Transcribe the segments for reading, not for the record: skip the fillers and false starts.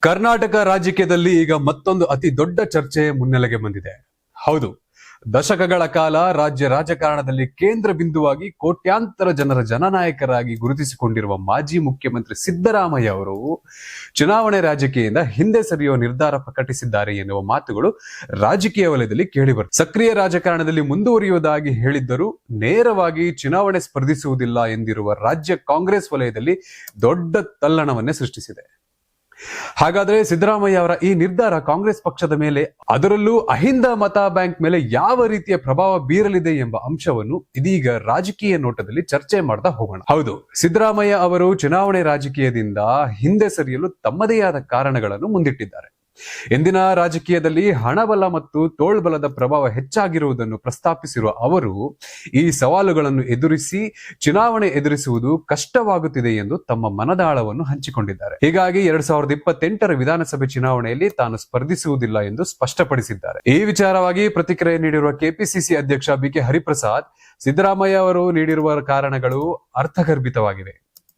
ಕರ್ನಾಟಕ ರಾಜಕೀಯದಲ್ಲಿ ಈಗ ಮತ್ತೊಂದು ಅತಿ ದೊಡ್ಡ ಚರ್ಚೆ ಮುನ್ನೆಲೆಗೆ ಬಂದಿದೆ. ಹೌದು, ದಶಕಗಳ ಕಾಲ ರಾಜ್ಯ ರಾಜಕಾರಣದಲ್ಲಿ ಕೇಂದ್ರ ಬಿಂದುವಾಗಿ ಕೋಟ್ಯಾಂತರ ಜನರ ಜನನಾಯಕರಾಗಿ ಗುರುತಿಸಿಕೊಂಡಿರುವ ಮಾಜಿ ಮುಖ್ಯಮಂತ್ರಿ ಸಿದ್ದರಾಮಯ್ಯ ಅವರು ಚುನಾವಣೆ ರಾಜಕೀಯದಿಂದ ಹಿಂದೆ ಸರಿಯುವ ನಿರ್ಧಾರ ಪ್ರಕಟಿಸಿದ್ದಾರೆ ಎನ್ನುವ ಮಾತುಗಳು ರಾಜಕೀಯ ವಲಯದಲ್ಲಿ ಕೇಳಿಬರುತ್ತಿದೆ. ಸಕ್ರಿಯ ರಾಜಕಾರಣದಲ್ಲಿ ಮುಂದುವರಿಯುವುದಾಗಿ ಹೇಳಿದ್ದರೂ ನೇರವಾಗಿ ಚುನಾವಣೆ ಸ್ಪರ್ಧಿಸುವುದಿಲ್ಲ ಎಂದಿರುವ ರಾಜ್ಯ ಕಾಂಗ್ರೆಸ್ ವಲಯದಲ್ಲಿ ದೊಡ್ಡ ತಲ್ಲಣವನ್ನೇ ಸೃಷ್ಟಿಸಿದೆ. ಹಾಗಾದ್ರೆ ಸಿದ್ದರಾಮಯ್ಯ ಅವರ ಈ ನಿರ್ಧಾರ ಕಾಂಗ್ರೆಸ್ ಪಕ್ಷದ ಮೇಲೆ, ಅದರಲ್ಲೂ ಅಹಿಂದ ಮತ ಬ್ಯಾಂಕ್ ಮೇಲೆ ಯಾವ ರೀತಿಯ ಪ್ರಭಾವ ಬೀರಲಿದೆ ಎಂಬ ಅಂಶವನ್ನು ಇದೀಗ ರಾಜಕೀಯ ನೋಟದಲ್ಲಿ ಚರ್ಚೆ ಮಾಡ್ತಾ ಹೋಗೋಣ. ಹೌದು, ಸಿದ್ದರಾಮಯ್ಯ ಅವರು ಚುನಾವಣೆ ರಾಜಕೀಯದಿಂದ ಹಿಂದೆ ಸರಿಯಲು ತಮ್ಮದೇ ಆದ ಕಾರಣಗಳನ್ನು ಮುಂದಿಟ್ಟಿದ್ದಾರೆ. ಇಂದಿನ ರಾಜಕೀಯದಲ್ಲಿ ಹಣಬಲ ಮತ್ತು ತೋಳ್ಬಲದ ಪ್ರಭಾವ ಹೆಚ್ಚಾಗಿರುವುದನ್ನು ಪ್ರಸ್ತಾಪಿಸಿರುವ ಅವರು ಈ ಸವಾಲುಗಳನ್ನು ಎದುರಿಸಿ ಚುನಾವಣೆ ಎದುರಿಸುವುದು ಕಷ್ಟವಾಗುತ್ತಿದೆ ಎಂದು ತಮ್ಮ ಮನದಾಳವನ್ನು ಹಂಚಿಕೊಂಡಿದ್ದಾರೆ. ಹೀಗಾಗಿ 2028ರ ವಿಧಾನಸಭೆ ಚುನಾವಣೆಯಲ್ಲಿ ತಾನು ಸ್ಪರ್ಧಿಸುವುದಿಲ್ಲ ಎಂದು ಸ್ಪಷ್ಟಪಡಿಸಿದ್ದಾರೆ. ಈ ವಿಚಾರವಾಗಿ ಪ್ರತಿಕ್ರಿಯೆ ನೀಡಿರುವ ಕೆಪಿಸಿಸಿ ಅಧ್ಯಕ್ಷ ಬಿಕೆ ಹರಿಪ್ರಸಾದ್, ಸಿದ್ದರಾಮಯ್ಯ ಅವರು ನೀಡಿರುವ ಕಾರಣಗಳು ಅರ್ಥಗರ್ಭಿತವಾಗಿವೆ.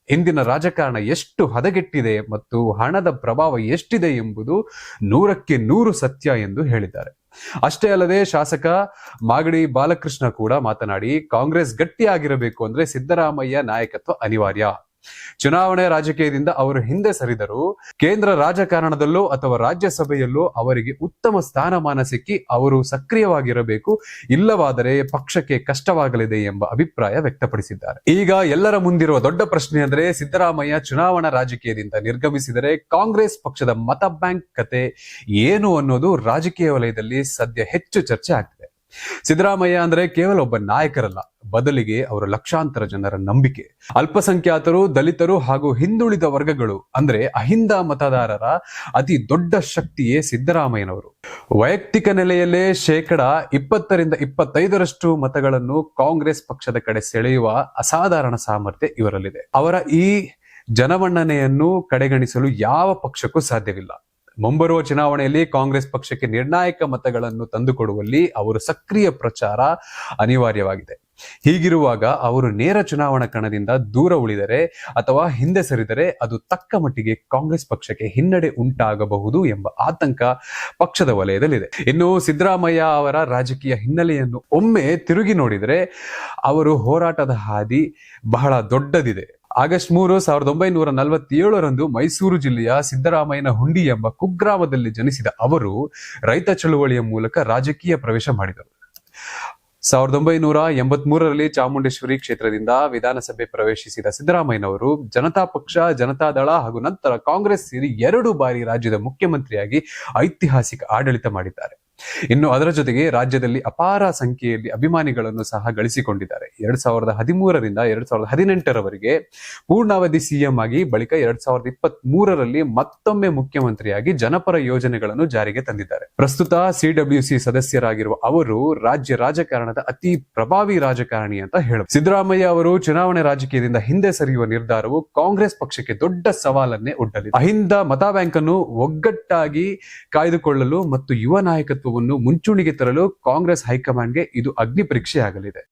ಇಂದಿನ ರಾಜಕಾರಣ ಎಷ್ಟು ಹದಗೆಟ್ಟಿದೆ ಮತ್ತು ಹಣದ ಪ್ರಭಾವ ಎಷ್ಟಿದೆ ಎಂಬುದು 100ಕ್ಕೆ 100 ಸತ್ಯ ಎಂದು ಹೇಳಿದ್ದಾರೆ. ಅಷ್ಟೇ ಅಲ್ಲದೆ ಶಾಸಕ ಮಾಗಡಿ ಬಾಲಕೃಷ್ಣ ಕೂಡ ಮಾತನಾಡಿ, ಕಾಂಗ್ರೆಸ್ ಗಟ್ಟಿಯಾಗಿರಬೇಕು ಅಂದ್ರೆ ಸಿದ್ದರಾಮಯ್ಯ ನಾಯಕತ್ವ ಅನಿವಾರ್ಯ. ಚುನಾವಣೆ ರಾಜಕೀಯದಿಂದ ಅವರು ಹಿಂದೆ ಸರಿದರು ಕೇಂದ್ರ ರಾಜಕಾರಣದಲ್ಲೋ ಅಥವಾ ರಾಜ್ಯಸಭೆಯಲ್ಲೋ ಅವರಿಗೆ ಉತ್ತಮ ಸ್ಥಾನಮಾನ ಸಿಕ್ಕಿ ಅವರು ಸಕ್ರಿಯವಾಗಿರಬೇಕು, ಇಲ್ಲವಾದರೆ ಪಕ್ಷಕ್ಕೆ ಕಷ್ಟವಾಗಲಿದೆ ಎಂಬ ಅಭಿಪ್ರಾಯ ವ್ಯಕ್ತಪಡಿಸಿದ್ದಾರೆ. ಈಗ ಎಲ್ಲರ ಮುಂದಿರುವ ದೊಡ್ಡ ಪ್ರಶ್ನೆ ಅಂದ್ರೆ, ಸಿದ್ದರಾಮಯ್ಯ ಚುನಾವಣಾ ರಾಜಕೀಯದಿಂದ ನಿರ್ಗಮಿಸಿದರೆ ಕಾಂಗ್ರೆಸ್ ಪಕ್ಷದ ಮತ ಬ್ಯಾಂಕ್ ಕತೆ ಏನು ಅನ್ನೋದು ರಾಜಕೀಯ ವಲಯದಲ್ಲಿ ಸದ್ಯ ಹೆಚ್ಚು ಚರ್ಚೆ ಆಗ್ತಿದೆ. ಸಿದ್ದರಾಮಯ್ಯ ಅಂದ್ರೆ ಕೇವಲ ಒಬ್ಬ ನಾಯಕರಲ್ಲ, ಬದಲಿಗೆ ಅವರು ಲಕ್ಷಾಂತರ ಜನರ ನಂಬಿಕೆ. ಅಲ್ಪಸಂಖ್ಯಾತರು, ದಲಿತರು ಹಾಗೂ ಹಿಂದುಳಿದ ವರ್ಗಗಳು ಅಂದ್ರೆ ಅಹಿಂದ ಮತದಾರರ ಅತಿ ದೊಡ್ಡ ಶಕ್ತಿಯೇ ಸಿದ್ದರಾಮಯ್ಯನವರು. ವೈಯಕ್ತಿಕ ನೆಲೆಯಲ್ಲೇ 20% 25% ಮತಗಳನ್ನು ಕಾಂಗ್ರೆಸ್ ಪಕ್ಷದ ಕಡೆ ಸೆಳೆಯುವ ಅಸಾಧಾರಣ ಸಾಮರ್ಥ್ಯ ಇವರಲ್ಲಿದೆ. ಅವರ ಈ ಜನಮನ್ನಣೆಯನ್ನು ಕಡೆಗಣಿಸಲು ಯಾವ ಪಕ್ಷಕ್ಕೂ ಸಾಧ್ಯವಿಲ್ಲ. ಮುಂಬರುವ ಚುನಾವಣೆಯಲ್ಲಿ ಕಾಂಗ್ರೆಸ್ ಪಕ್ಷಕ್ಕೆ ನಿರ್ಣಾಯಕ ಮತಗಳನ್ನು ತಂದುಕೊಡುವಲ್ಲಿ ಅವರು ಸಕ್ರಿಯ ಪ್ರಚಾರ ಅನಿವಾರ್ಯವಾಗಿದೆ. ಹೀಗಿರುವಾಗ ಅವರು ನೇರ ಚುನಾವಣಾ ಕಣದಿಂದ ದೂರ ಉಳಿದರೆ ಅಥವಾ ಹಿಂದೆ ಸರಿದರೆ ಅದು ತಕ್ಕ ಮಟ್ಟಿಗೆ ಕಾಂಗ್ರೆಸ್ ಪಕ್ಷಕ್ಕೆ ಹಿನ್ನಡೆ ಉಂಟಾಗಬಹುದು ಎಂಬ ಆತಂಕ ಪಕ್ಷದ ವಲಯದಲ್ಲಿದೆ. ಇನ್ನು ಸಿದ್ದರಾಮಯ್ಯ ಅವರ ರಾಜಕೀಯ ಹಿನ್ನೆಲೆಯನ್ನು ಒಮ್ಮೆ ತಿರುಗಿ ನೋಡಿದರೆ ಅವರು ಹೋರಾಟದ ಹಾದಿ ಬಹಳ ದೊಡ್ಡದಿದೆ. ಆಗಸ್ಟ್ 3, 1947ರಂದು ಮೈಸೂರು ಜಿಲ್ಲೆಯ ಸಿದ್ದರಾಮಯ್ಯನ ಹುಂಡಿ ಎಂಬ ಕುಗ್ರಾಮದಲ್ಲಿ ಜನಿಸಿದ ಅವರು ರೈತ ಚಳುವಳಿಯ ಮೂಲಕ ರಾಜಕೀಯ ಪ್ರವೇಶ ಮಾಡಿದರು. 1983ರಲ್ಲಿ ಚಾಮುಂಡೇಶ್ವರಿ ಕ್ಷೇತ್ರದಿಂದ ವಿಧಾನಸಭೆ ಪ್ರವೇಶಿಸಿದ ಸಿದ್ದರಾಮಯ್ಯನವರು ಜನತಾ ಪಕ್ಷ, ಜನತಾದಳ ಹಾಗೂ ನಂತರ ಕಾಂಗ್ರೆಸ್ ಸೇರಿ 2 ಬಾರಿ ರಾಜ್ಯದ ಮುಖ್ಯಮಂತ್ರಿಯಾಗಿ ಐತಿಹಾಸಿಕ ಆಡಳಿತ ಮಾಡಿದ್ದಾರೆ. ಇನ್ನು ಅದರ ಜೊತೆಗೆ ರಾಜ್ಯದಲ್ಲಿ ಅಪಾರ ಸಂಖ್ಯೆಯಲ್ಲಿ ಅಭಿಮಾನಿಗಳನ್ನು ಸಹ ಗಳಿಸಿಕೊಂಡಿದ್ದಾರೆ. 2013ರಿಂದ 2018ರವರೆಗೆ ಪೂರ್ಣಾವಧಿ ಸಿಎಂ ಆಗಿ, ಬಳಿಕ 2023ರಲ್ಲಿ ಮತ್ತೊಮ್ಮೆ ಮುಖ್ಯಮಂತ್ರಿಯಾಗಿ ಜನಪರ ಯೋಜನೆಗಳನ್ನು ಜಾರಿಗೆ ತಂದಿದ್ದಾರೆ. ಪ್ರಸ್ತುತ CWC ಸದಸ್ಯರಾಗಿರುವ ಅವರು ರಾಜ್ಯ ರಾಜಕಾರಣದ ಅತಿ ಪ್ರಭಾವಿ ರಾಜಕಾರಣಿ ಅಂತ ಹೇಳಬಹುದು. ಸಿದ್ದರಾಮಯ್ಯ ಅವರು ಚುನಾವಣೆ ರಾಜಕೀಯದಿಂದ ಹಿಂದೆ ಸರಿಯುವ ನಿರ್ಧಾರವು ಕಾಂಗ್ರೆಸ್ ಪಕ್ಷಕ್ಕೆ ದೊಡ್ಡ ಸವಾಲನ್ನೇ ಒಡ್ಡಲಿದೆ. ಅಹಿಂದ ಮತ ಬ್ಯಾಂಕ್ ಅನ್ನು ಒಗ್ಗಟ್ಟಾಗಿ ಕಾಯ್ದುಕೊಳ್ಳಲು ಮತ್ತು ಯುವ ನಾಯಕತ್ವ ಮುಂಚೂಣಿಗೆ ತರಲು ಕಾಂಗ್ರೆಸ್ ಹೈಕಮಾಂಡ್ಗೆ ಇದು ಅಗ್ನಿ ಪರೀಕ್ಷೆ ಆಗಲಿದೆ.